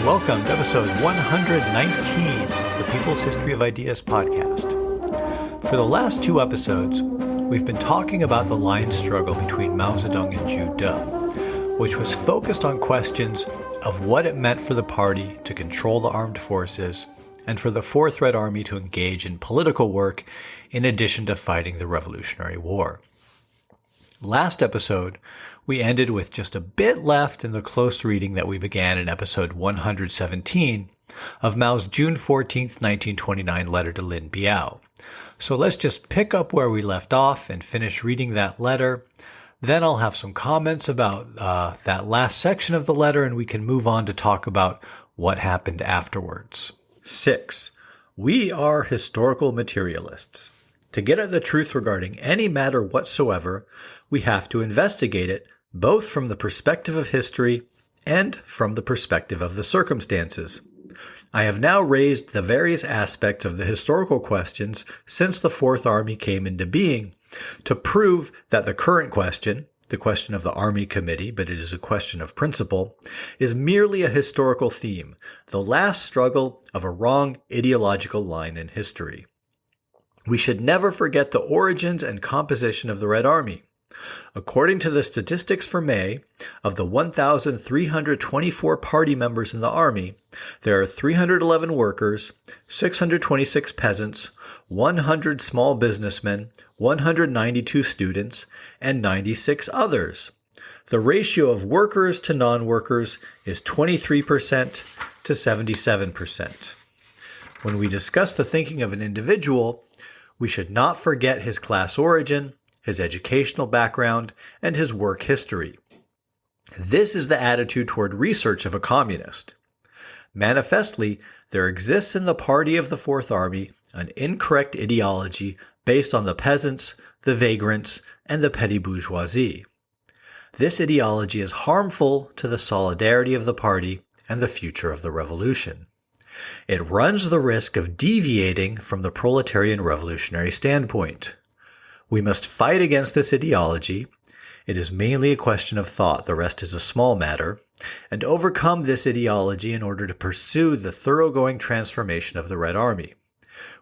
Welcome to episode 119 of the People's History of Ideas podcast. For the last two episodes, we've been talking about the line struggle between Mao Zedong and Zhou, which was focused on questions of what it meant for the party to control the armed forces and for the Fourth Red Army to engage in political work in addition to fighting the Revolutionary War. Last episode, we ended with just a bit left in the close reading that we began in episode 117 of Mao's June 14, 1929 letter to Lin Biao. So let's just pick up where we left off and finish reading that letter. Then I'll have some comments about that last section of the letter, and we can move on to talk about what happened afterwards. 6. We are historical materialists. To get at the truth regarding any matter whatsoever, we have to investigate it both from the perspective of history and from the perspective of the circumstances. I have now raised the various aspects of the historical questions since the Fourth Army came into being to prove that the current question, the question of the Army Committee, but it is a question of principle, is merely a historical theme, the last struggle of a wrong ideological line in history. We should never forget the origins and composition of the Red Army. According to the statistics for May, of the 1,324 party members in the army, there are 311 workers, 626 peasants, 100 small businessmen, 192 students, and 96 others. The ratio of workers to non-workers is 23% to 77%. When we discuss the thinking of an individual, we should not forget his class origin, his educational background, and his work history. This is the attitude toward research of a communist. Manifestly, there exists in the party of the Fourth Army an incorrect ideology based on the peasants, the vagrants, and the petty bourgeoisie. This ideology is harmful to the solidarity of the party and the future of the revolution. It runs the risk of deviating from the proletarian revolutionary standpoint. We must fight against this ideology. It is mainly a question of thought, the rest is a small matter, and overcome this ideology in order to pursue the thoroughgoing transformation of the Red Army.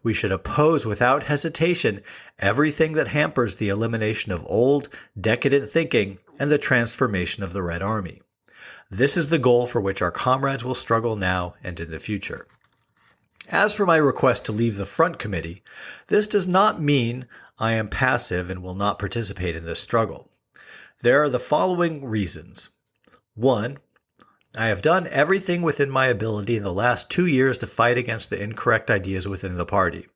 We should oppose without hesitation everything that hampers the elimination of old, decadent thinking and the transformation of the Red Army. This is the goal for which our comrades will struggle now and in the future. As for my request to leave the Front Committee, this does not mean I am passive and will not participate in this struggle. There are the following reasons. 1. I have done everything within my ability in the last 2 years to fight against the incorrect ideas within the party.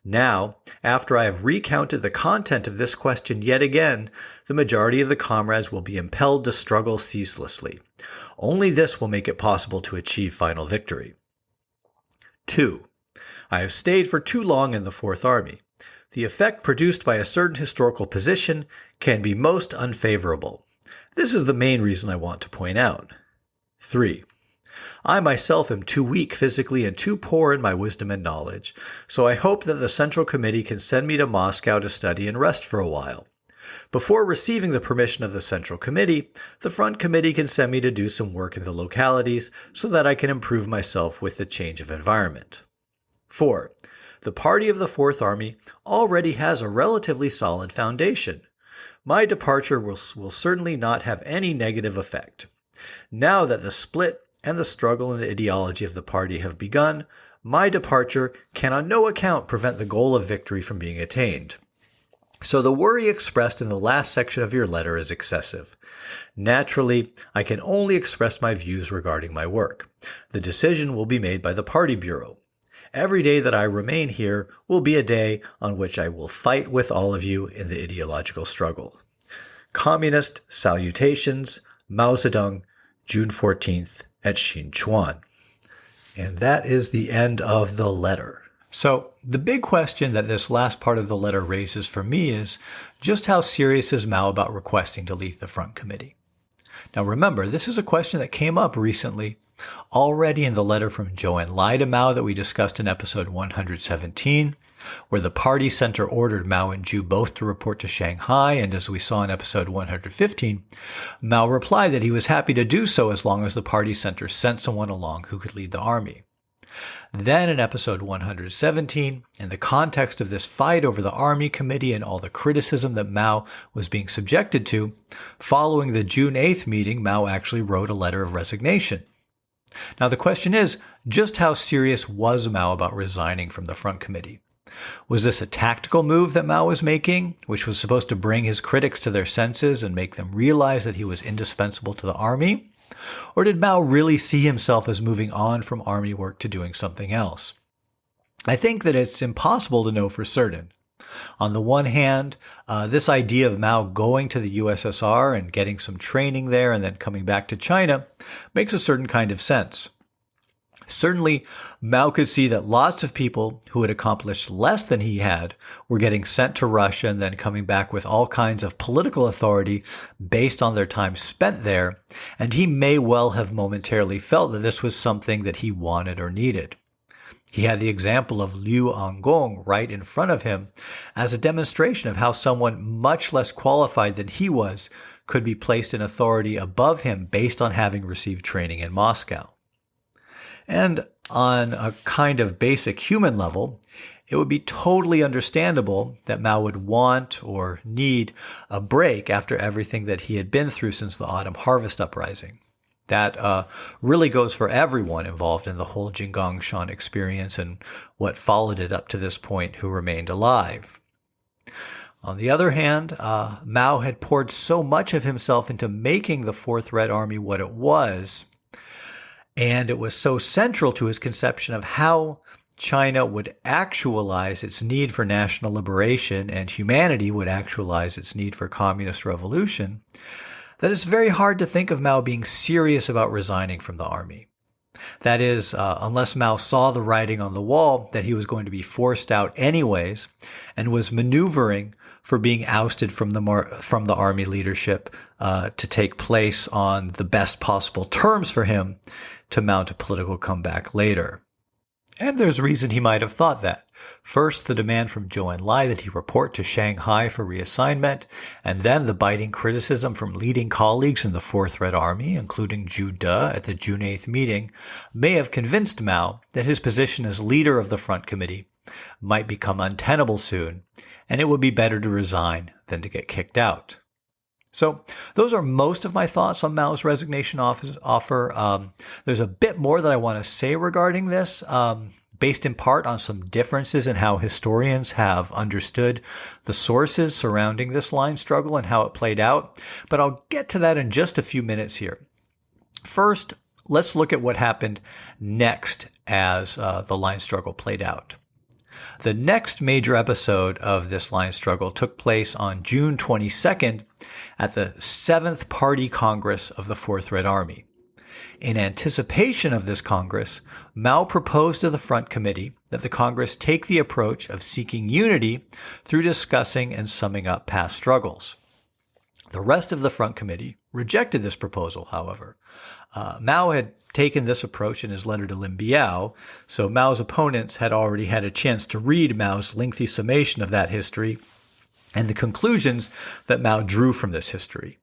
Now, after I have recounted the content of this question yet again, the majority of the comrades will be impelled to struggle ceaselessly. Only this will make it possible to achieve final victory. 2. I have stayed for too long in the Fourth Army. The effect produced by a certain historical position can be most unfavorable. This is the main reason I want to point out. 3. I myself am too weak physically and too poor in my wisdom and knowledge, so I hope that the Central Committee can send me to Moscow to study and rest for a while. Before receiving the permission of the Central Committee, the Front Committee can send me to do some work in the localities so that I can improve myself with the change of environment. 4. The party of the Fourth Army already has a relatively solid foundation. My departure will certainly not have any negative effect. Now that the split and the struggle in the ideology of the party have begun, my departure can on no account prevent the goal of victory from being attained. So the worry expressed in the last section of your letter is excessive. Naturally, I can only express my views regarding my work. The decision will be made by the party bureau. Every day that I remain here will be a day on which I will fight with all of you in the ideological struggle. Communist salutations, Mao Zedong, June 14th at Xinchuan. And that is the end of the letter. So the big question that this last part of the letter raises for me is just how serious is Mao about requesting to leave the Front Committee? Now remember, this is a question that came up recently already in the letter from Zhou Enlai to Mao that we discussed in episode 117, where the party center ordered Mao and Zhou both to report to Shanghai, and as we saw in episode 115, Mao replied that he was happy to do so as long as the party center sent someone along who could lead the army. Then in episode 117, in the context of this fight over the army committee and all the criticism that Mao was being subjected to, following the June 8th meeting, Mao actually wrote a letter of resignation. Now the question is, just how serious was Mao about resigning from the front committee? Was this a tactical move that Mao was making, which was supposed to bring his critics to their senses and make them realize that he was indispensable to the army? Or did Mao really see himself as moving on from army work to doing something else? I think that it's impossible to know for certain. On the one hand, this idea of Mao going to the USSR and getting some training there and then coming back to China makes a certain kind of sense. Certainly, Mao could see that lots of people who had accomplished less than he had were getting sent to Russia and then coming back with all kinds of political authority based on their time spent there, and he may well have momentarily felt that this was something that he wanted or needed. He had the example of Liu Angong right in front of him as a demonstration of how someone much less qualified than he was could be placed in authority above him based on having received training in Moscow. And on a kind of basic human level, it would be totally understandable that Mao would want or need a break after everything that he had been through since the Autumn Harvest Uprising. That really goes for everyone involved in the whole Jinggangshan experience and what followed it up to this point who remained alive. On the other hand, Mao had poured so much of himself into making the Fourth Red Army what it was, and it was so central to his conception of how China would actualize its need for national liberation and humanity would actualize its need for communist revolution, that it's very hard to think of Mao being serious about resigning from the army. That is, unless Mao saw the writing on the wall that he was going to be forced out anyways and was maneuvering for being ousted from the army leadership to take place on the best possible terms for him to mount a political comeback later. And there's reason he might have thought that. First, the demand from Zhou Enlai that he report to Shanghai for reassignment, and then the biting criticism from leading colleagues in the Fourth Red Army, including Zhu De at the June 8th meeting, may have convinced Mao that his position as leader of the Front Committee might become untenable soon, and it would be better to resign than to get kicked out. So those are most of my thoughts on Mao's resignation offer. There's a bit more that I want to say regarding this, based in part on some differences in how historians have understood the sources surrounding this line struggle and how it played out. But I'll get to that in just a few minutes here. First, let's look at what happened next as the line struggle played out. The next major episode of this line struggle took place on June 22nd at the 7th Party Congress of the Fourth Red Army. In anticipation of this Congress, Mao proposed to the Front Committee that the Congress take the approach of seeking unity through discussing and summing up past struggles. The rest of the Front Committee rejected this proposal, however. Mao had taken this approach in his letter to Lin Biao, so Mao's opponents had already had a chance to read Mao's lengthy summation of that history and the conclusions that Mao drew from this history.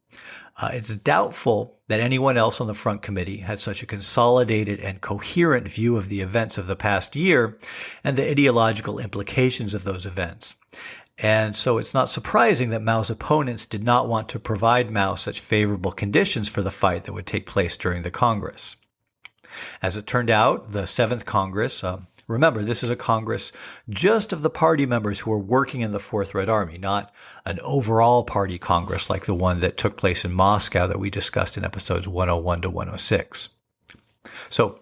It's doubtful that anyone else on the Front Committee had such a consolidated and coherent view of the events of the past year and the ideological implications of those events. And so it's not surprising that Mao's opponents did not want to provide Mao such favorable conditions for the fight that would take place during the Congress. As it turned out, the 7th Congress, remember, this is a Congress just of the party members who were working in the Fourth Red Army, not an overall party Congress like the one that took place in Moscow that we discussed in episodes 101 to 106. So,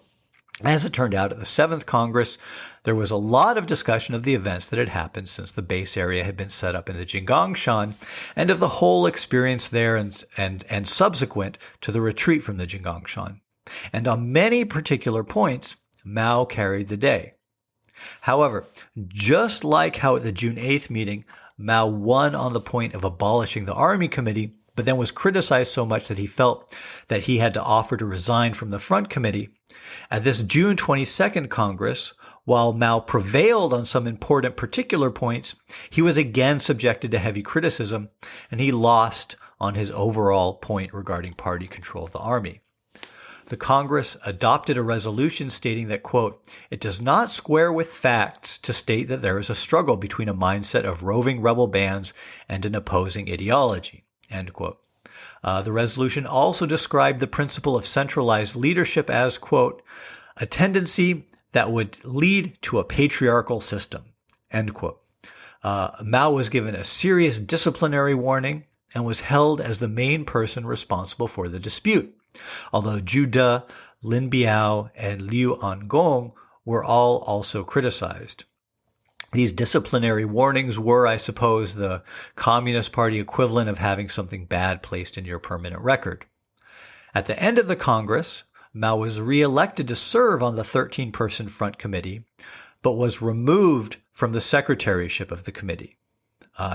as it turned out, at the 7th Congress, there was a lot of discussion of the events that had happened since the base area had been set up in the Jinggangshan and of the whole experience there and subsequent to the retreat from the Jinggangshan. And on many particular points, Mao carried the day. However, just like how at the June 8th meeting, Mao won on the point of abolishing the Army Committee, but then was criticized so much that he felt that he had to offer to resign from the Front Committee, at this June 22nd Congress, While Mao prevailed on some important particular points, he was again subjected to heavy criticism, and he lost on his overall point regarding party control of the army. The Congress adopted a resolution stating that, quote, "It does not square with facts to state that there is a struggle between a mindset of roving rebel bands and an opposing ideology," end quote. The resolution also described the principle of centralized leadership as, quote, "a tendency that would lead to a patriarchal system," end quote. Mao was given a serious disciplinary warning and was held as the main person responsible for the dispute, although Zhou, Lin Biao, and Liu Angong were all also criticized. These disciplinary warnings were, I suppose, the Communist Party equivalent of having something bad placed in your permanent record. At the end of the Congress, Mao was re-elected to serve on the 13-person Front Committee, but was removed from the secretaryship of the committee.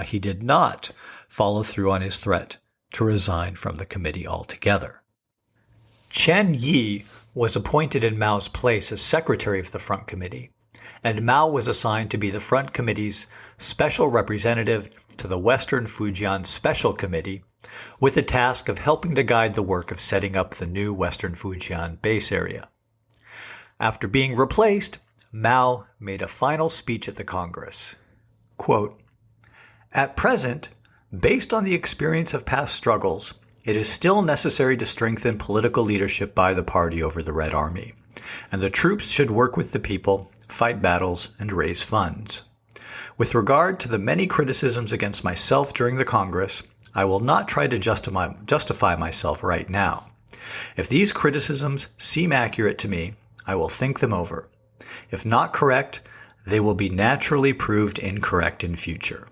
He did not follow through on his threat to resign from the committee altogether. Chen Yi was appointed in Mao's place as secretary of the Front Committee, and Mao was assigned to be the Front Committee's special representative to the Western Fujian Special Committee, with the task of helping to guide the work of setting up the new Western Fujian base area. After being replaced, Mao made a final speech at the Congress. Quote, "At present, based on the experience of past struggles, it is still necessary to strengthen political leadership by the party over the Red Army, and the troops should work with the people, fight battles, and raise funds. With regard to the many criticisms against myself during the Congress, I will not try to justify myself right now. If these criticisms seem accurate to me, I will think them over. If not correct, they will be naturally proved incorrect in future."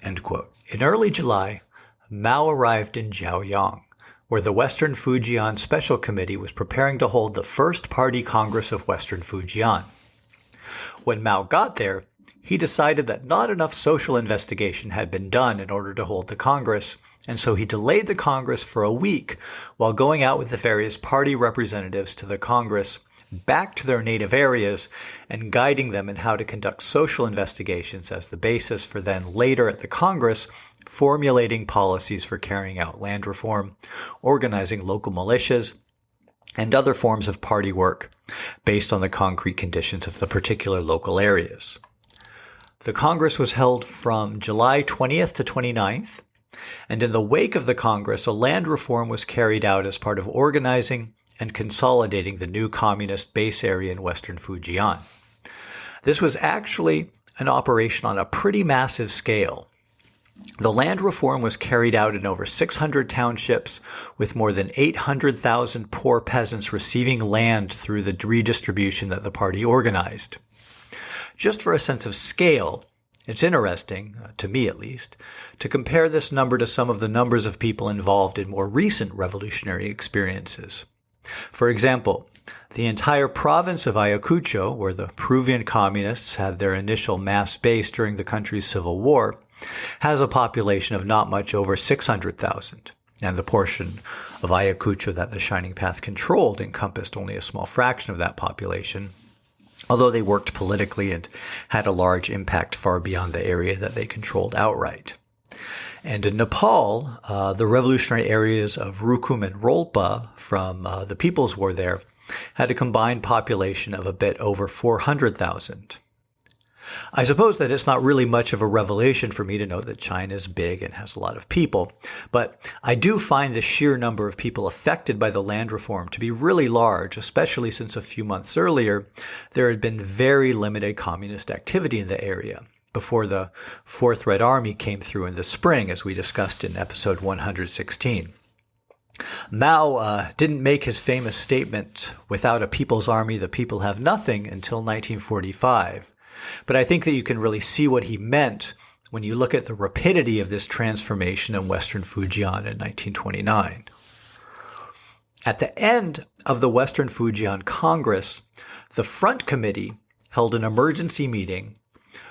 End quote. In early July, Mao arrived in Jiaoyang, where the Western Fujian Special Committee was preparing to hold the first Party Congress of Western Fujian. When Mao got there, he decided that not enough social investigation had been done in order to hold the Congress, and so he delayed the Congress for a week while going out with the various party representatives to the Congress back to their native areas and guiding them in how to conduct social investigations as the basis for then later at the Congress formulating policies for carrying out land reform, organizing local militias, and other forms of party work based on the concrete conditions of the particular local areas. The Congress was held from July 20th to 29th, and in the wake of the Congress, a land reform was carried out as part of organizing and consolidating the new communist base area in Western Fujian. This was actually an operation on a pretty massive scale. The land reform was carried out in over 600 townships, with more than 800,000 poor peasants receiving land through the redistribution that the party organized. Just for a sense of scale, it's interesting, to me at least, to compare this number to some of the numbers of people involved in more recent revolutionary experiences. For example, the entire province of Ayacucho, where the Peruvian communists had their initial mass base during the country's civil war, has a population of not much over 600,000, and the portion of Ayacucho that the Shining Path controlled encompassed only a small fraction of that population, although they worked politically and had a large impact far beyond the area that they controlled outright. And in Nepal, the revolutionary areas of Rukum and Rolpa from the People's War there had a combined population of a bit over 400,000. I suppose that it's not really much of a revelation for me to know that China is big and has a lot of people, but I do find the sheer number of people affected by the land reform to be really large, especially since a few months earlier there had been very limited communist activity in the area, before the Fourth Red Army came through in the spring, as we discussed in episode 116. Mao didn't make his famous statement, "Without a people's army, the people have nothing," until 1945. But I think that you can really see what he meant when you look at the rapidity of this transformation in Western Fujian in 1929. At the end of the Western Fujian Congress, the Front Committee held an emergency meeting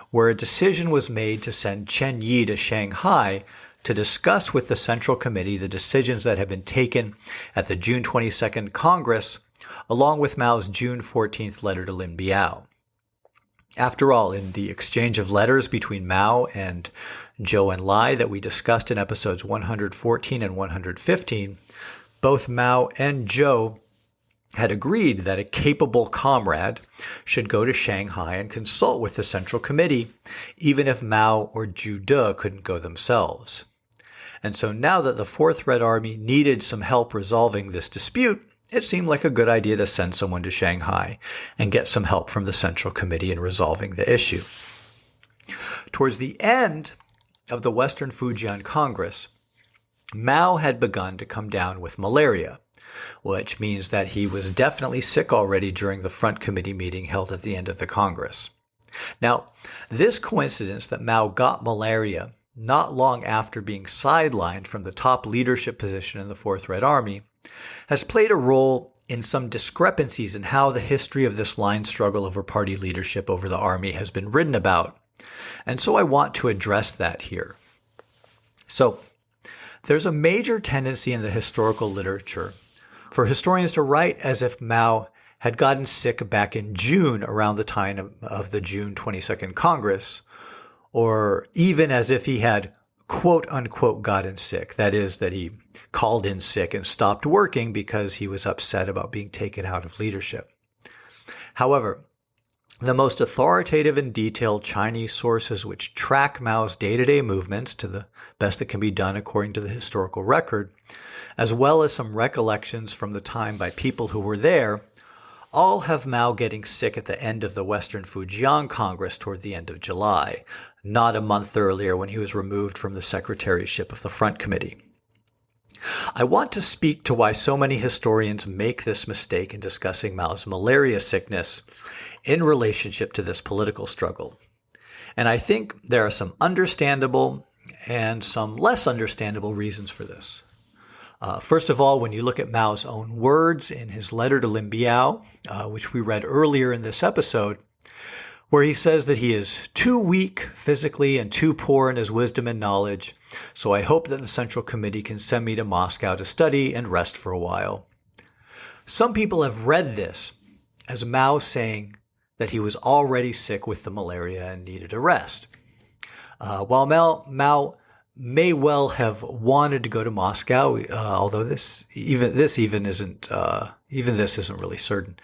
where a decision was made to send Chen Yi to Shanghai to discuss with the Central Committee the decisions that had been taken at the June 22nd Congress, along with Mao's June 14th letter to Lin Biao. After all, in the exchange of letters between Mao and Zhou Enlai that we discussed in episodes 114 and 115, both Mao and Zhou had agreed that a capable comrade should go to Shanghai and consult with the Central Committee, even if Mao or Zhu De couldn't go themselves. And so now that the Fourth Red Army needed some help resolving this dispute, it seemed like a good idea to send someone to Shanghai and get some help from the Central Committee in resolving the issue. Towards the end of the Western Fujian Congress, Mao had begun to come down with malaria, which means that he was definitely sick already during the Front Committee meeting held at the end of the Congress. Now, this coincidence that Mao got malaria not long after being sidelined from the top leadership position in the Fourth Red Army has played a role in some discrepancies in how the history of this line struggle over party leadership over the army has been written about. And so I want to address that here. So, there's a major tendency in the historical literature for historians to write as if Mao had gotten sick back in June around the time of the June 22nd Congress, or even as if he had quote-unquote gotten sick. That is, that he called in sick and stopped working because he was upset about being taken out of leadership. However, the most authoritative and detailed Chinese sources which track Mao's day-to-day movements to the best that can be done according to the historical record, as well as some recollections from the time by people who were there, all have Mao getting sick at the end of the Western Fujian Congress toward the end of July, not a month earlier when he was removed from the secretaryship of the Front Committee. I want to speak to why so many historians make this mistake in discussing Mao's malaria sickness in relationship to this political struggle. And I think there are some understandable and some less understandable reasons for this. First of all, when you look at Mao's own words in his letter to Lin Biao, which we read earlier in this episode, where he says that he is too weak physically and too poor in his wisdom and knowledge, so I hope that the Central Committee can send me to Moscow to study and rest for a while. Some people have read this as Mao saying that he was already sick with the malaria and needed a rest. While Mao may well have wanted to go to Moscow, although this isn't really certain.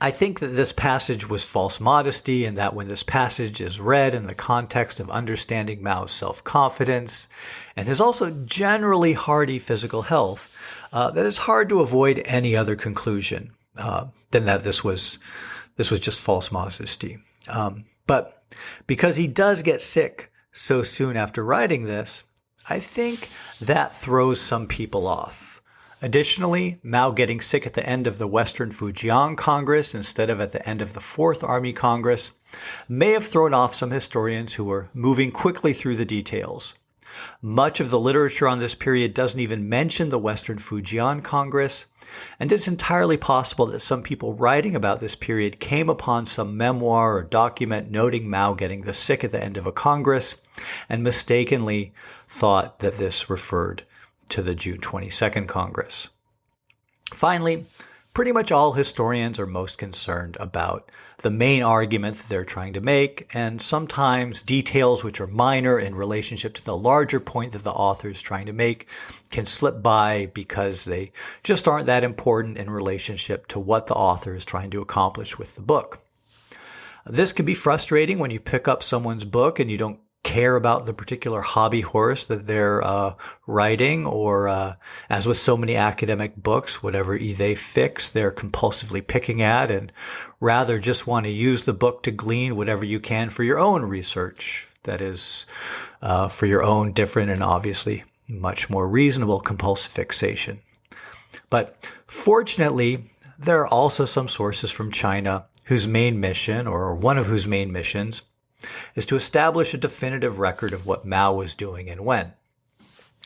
I think that this passage was false modesty, and that when this passage is read in the context of understanding Mao's self-confidence and his also generally hardy physical health, that it's hard to avoid any other conclusion than that this was just false modesty. But because he does get sick so soon after writing this, I think that throws some people off. Additionally, Mao getting sick at the end of the Western Fujian Congress instead of at the end of the Fourth Army Congress may have thrown off some historians who were moving quickly through the details. Much of the literature on this period doesn't even mention the Western Fujian Congress, and it's entirely possible that some people writing about this period came upon some memoir or document noting Mao getting the sick at the end of a Congress and mistakenly thought that this referred to the June 22nd Congress. Finally, pretty much all historians are most concerned about the main argument that they're trying to make, and sometimes details which are minor in relationship to the larger point that the author is trying to make can slip by because they just aren't that important in relationship to what the author is trying to accomplish with the book. This can be frustrating when you pick up someone's book and you don't care about the particular hobby horse that they're writing, or as with so many academic books, whatever they fix, they're compulsively picking at, and rather just want to use the book to glean whatever you can for your own research. That is, for your own different and obviously much more reasonable compulsive fixation. But fortunately, there are also some sources from China whose main mission, or one of whose main missions, is to establish a definitive record of what Mao was doing and when.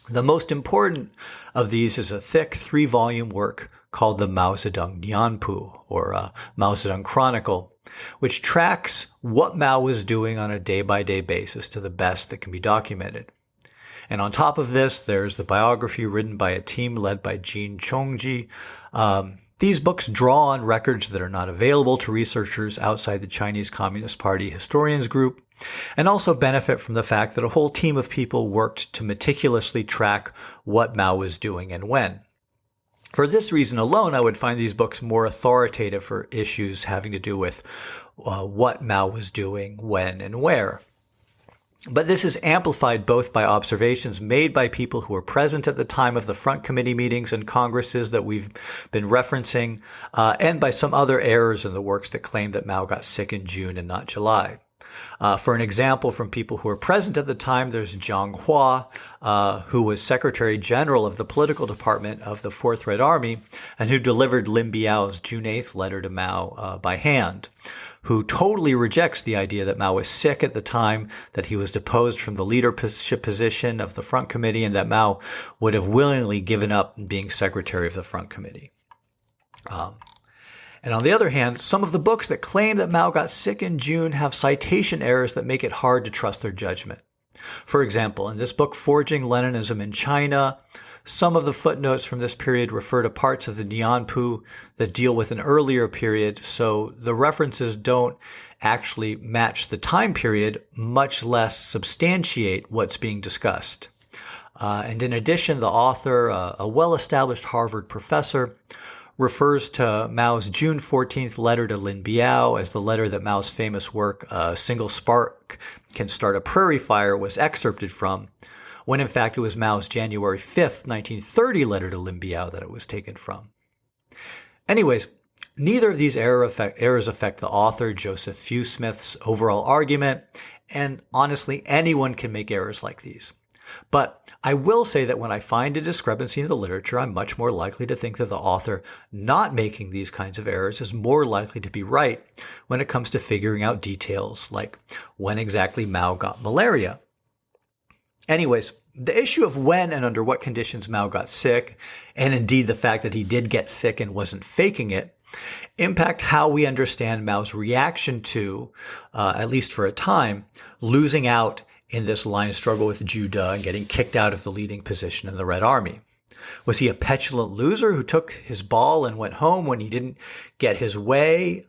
The most important of these is a thick 3-volume work called the Mao Zedong Nianpu, or Mao Zedong Chronicle, which tracks what Mao was doing on a day-by-day basis to the best that can be documented. And on top of this, there's the biography written by a team led by Jin Chongji, These books draw on records that are not available to researchers outside the Chinese Communist Party historians group, and also benefit from the fact that a whole team of people worked to meticulously track what Mao was doing and when. For this reason alone, I would find these books more authoritative for issues having to do with what Mao was doing, when, and where. But this is amplified both by observations made by people who were present at the time of the Front Committee meetings and congresses that we've been referencing, and by some other errors in the works that claim that Mao got sick in June and not July. For an example from people who were present at the time, there's Jiang Hua, who was Secretary General of the Political Department of the Fourth Red Army and who delivered Lin Biao's June 8th letter to Mao by hand, who totally rejects the idea that Mao was sick at the time, that he was deposed from the leadership position of the Front Committee, and that Mao would have willingly given up being Secretary of the Front Committee. And on the other hand, some of the books that claim that Mao got sick in June have citation errors that make it hard to trust their judgment. For example, in this book, Forging Leninism in China, some of the footnotes from this period refer to parts of the Nianpu that deal with an earlier period, so the references don't actually match the time period, much less substantiate what's being discussed. And in addition, the author, a well-established Harvard professor, refers to Mao's June 14th letter to Lin Biao as the letter that Mao's famous work, A Single Spark Can Start a Prairie Fire, was excerpted from, when in fact it was Mao's January 5th, 1930 letter to Lin Biao that it was taken from. Anyways, neither of these errors affect the author, Joseph Fewsmith's overall argument, and honestly, anyone can make errors like these. But I will say that when I find a discrepancy in the literature, I'm much more likely to think that the author not making these kinds of errors is more likely to be right when it comes to figuring out details like when exactly Mao got malaria. Anyways, the issue of when and under what conditions Mao got sick, and indeed the fact that he did get sick and wasn't faking it, impact how we understand Mao's reaction to, at least for a time, losing out in this line struggle with Zhou and getting kicked out of the leading position in the Red Army. Was he a petulant loser who took his ball and went home when he didn't get his way?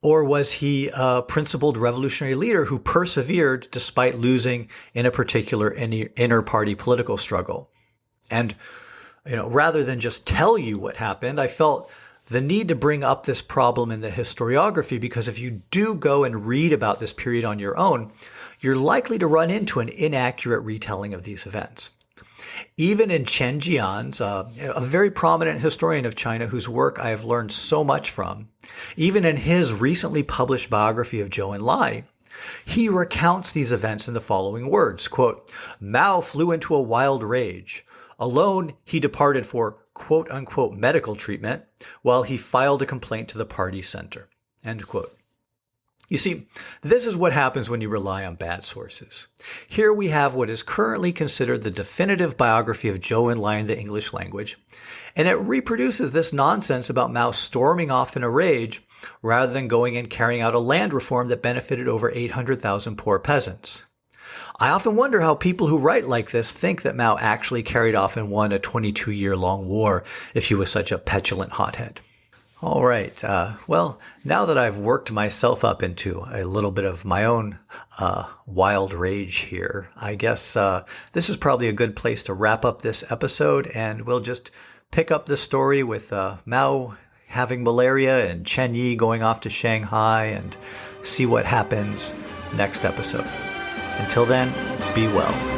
Or was he a principled revolutionary leader who persevered despite losing in a particular inter-party political struggle? And, rather than just tell you what happened, I felt the need to bring up this problem in the historiography, because if you do go and read about this period on your own, you're likely to run into an inaccurate retelling of these events. Even in Chen Jian's, a very prominent historian of China whose work I have learned so much from, even in his recently published biography of Zhou Enlai, he recounts these events in the following words, quote, "Mao flew into a wild rage. Alone, he departed for quote-unquote medical treatment while he filed a complaint to the party center," end quote. You see, this is what happens when you rely on bad sources. Here we have what is currently considered the definitive biography of Zhou Enlai in the English language, and it reproduces this nonsense about Mao storming off in a rage rather than going and carrying out a land reform that benefited over 800,000 poor peasants. I often wonder how people who write like this think that Mao actually carried off and won a 22-year-long war if he was such a petulant hothead. All right. Well, now that I've worked myself up into a little bit of my own wild rage here, I guess this is probably a good place to wrap up this episode, and we'll just pick up the story with Mao having malaria and Chen Yi going off to Shanghai and see what happens next episode. Until then, be well.